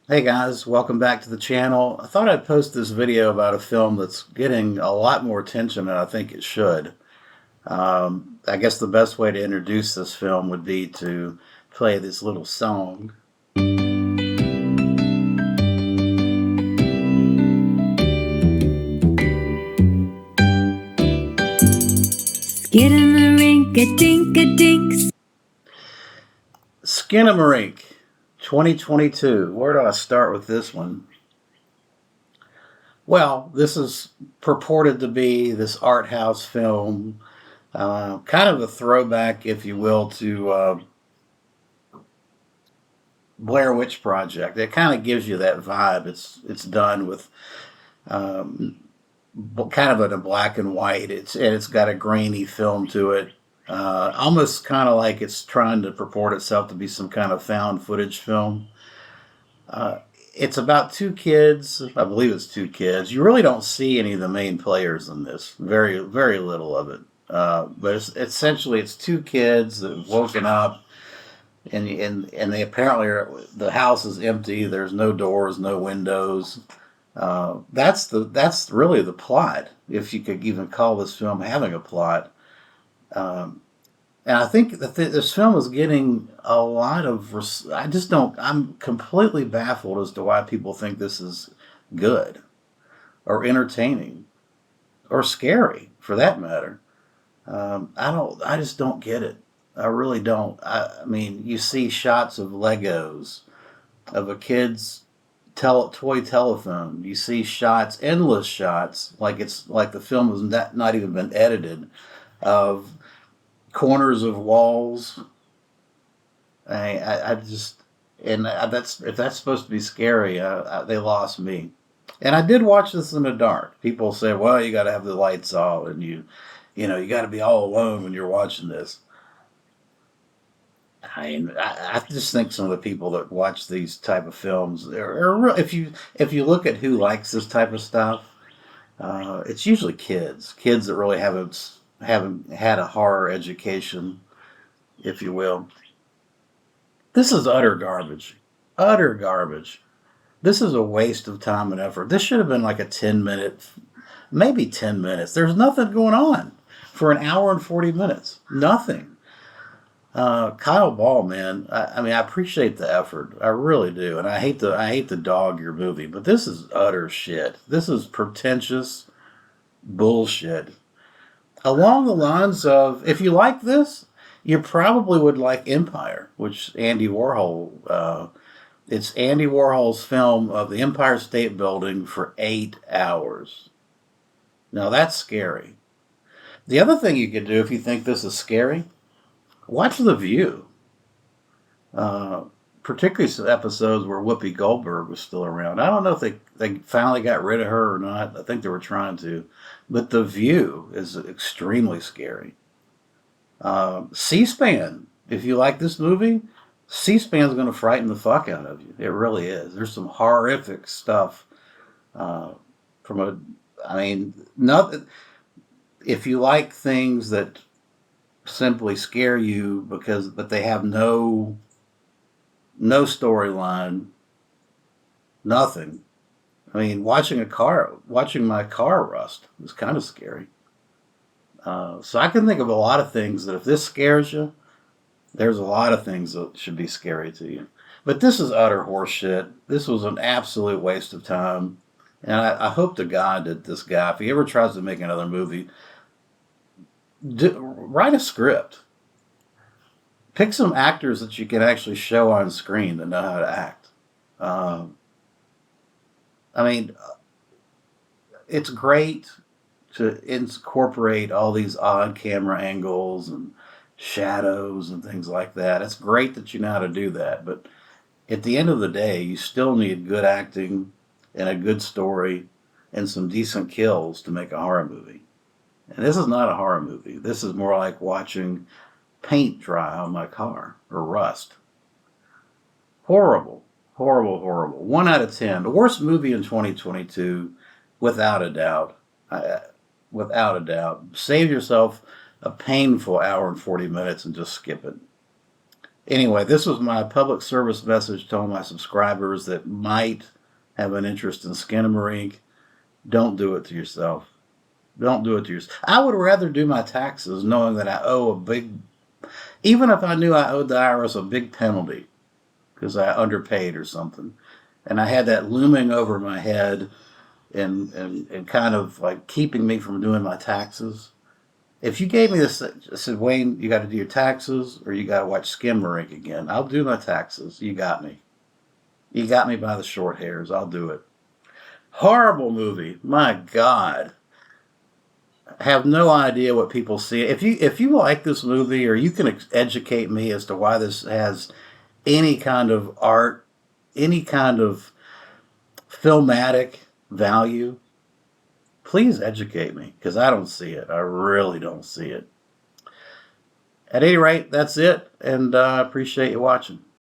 Hey guys, welcome back to the channel. I thought I'd post this video about a film that's getting a lot more attention than I think it should. I guess the best way to introduce this film would be to play this little song. Skinamarink a dink a dink. Skinamarink, 2022. Where do I start with this one? Well, this is purported to be this art house film, kind of a throwback, if you will, to Blair Witch Project. It kind of gives you that vibe. It's done with kind of in a black and white. It's got a grainy film to it, almost kind of like it's trying to purport itself to be some kind of found footage film. It's about two kids. I believe it's two kids. You really don't see any of the main players in this. Very, very little of it. But essentially it's two kids that have woken up, and they apparently the house is empty. There's no doors, no windows. That's really the plot, if you could even call this film having a plot. And I think that this film is getting a lot of. I just don't. I'm completely baffled as to why people think this is good, or entertaining, or scary, for that matter. I don't. I just don't get it. I really don't. I mean, you see shots of Legos, of a kid's toy telephone. You see shots, endless shots, like it's like the film has not even been edited, of corners of walls. I just, and that's, if that's supposed to be scary, they lost me. And I did watch this in the dark. People say, well, you got to have the lights off, and you got to be all alone when you're watching this. I just think some of the people that watch these type of films, if you look at who likes this type of stuff, it's usually kids that really haven't had a horror education, if you will. This is utter garbage, utter garbage. This is a waste of time and effort. This should have been like a 10 minute, maybe 10 minutes. There's nothing going on for an hour and 40 minutes. Nothing. Kyle Ball, man. I mean, I appreciate the effort. I really do, and I hate to dog your movie, but this is utter shit. This is pretentious bullshit. Along the lines of, if you like this, you probably would like Empire, which Andy Warhol. It's Andy Warhol's film of the Empire State Building for 8 hours. Now that's scary. The other thing you could do if you think this is scary, watch The View. Particularly some episodes where Whoopi Goldberg was still around. I don't know if they finally got rid of her or not. I think they were trying to. But The View is extremely scary. C-SPAN, if you like this movie, C-SPAN is going to frighten the fuck out of you. It really is. There's some horrific stuff from a, I mean, not, if you like things that simply scare you but they have no storyline, nothing. I mean, watching my car rust is kind of scary. So I can think of a lot of things that if this scares you, there's a lot of things that should be scary to you. But this is utter horseshit. This was an absolute waste of time. And I hope to God that this guy, if he ever tries to make another movie, write a script. Pick some actors that you can actually show on screen that know how to act. I mean, it's great to incorporate all these odd camera angles and shadows and things like that. It's great that you know how to do that. But at the end of the day, you still need good acting and a good story and some decent kills to make a horror movie. And this is not a horror movie. This is more like watching paint dry on my car or rust. Horrible, horrible, horrible. 1 out of 10. The worst movie in 2022, without a doubt. Without a doubt. Save yourself a painful hour and 40 minutes and just skip it. Anyway, this was my public service message to all my subscribers that might have an interest in Skinamarink. Don't do it to yourself. Don't do it to yourself. I would rather do my taxes knowing that I owe a big, even if I knew I owed the IRS a big penalty because I underpaid or something, and I had that looming over my head and kind of like keeping me from doing my taxes. If you gave me this, said, Wayne, you got to do your taxes or you got to watch Skinamarink again, I'll do my taxes. You got me. You got me by the short hairs. I'll do it. Horrible movie. My God. I have no idea what people see. If you like this movie or you can educate me as to why this has any kind of art, any kind of filmatic value, please educate me because I don't see it. I really don't see it. At any rate, that's it, and I appreciate you watching.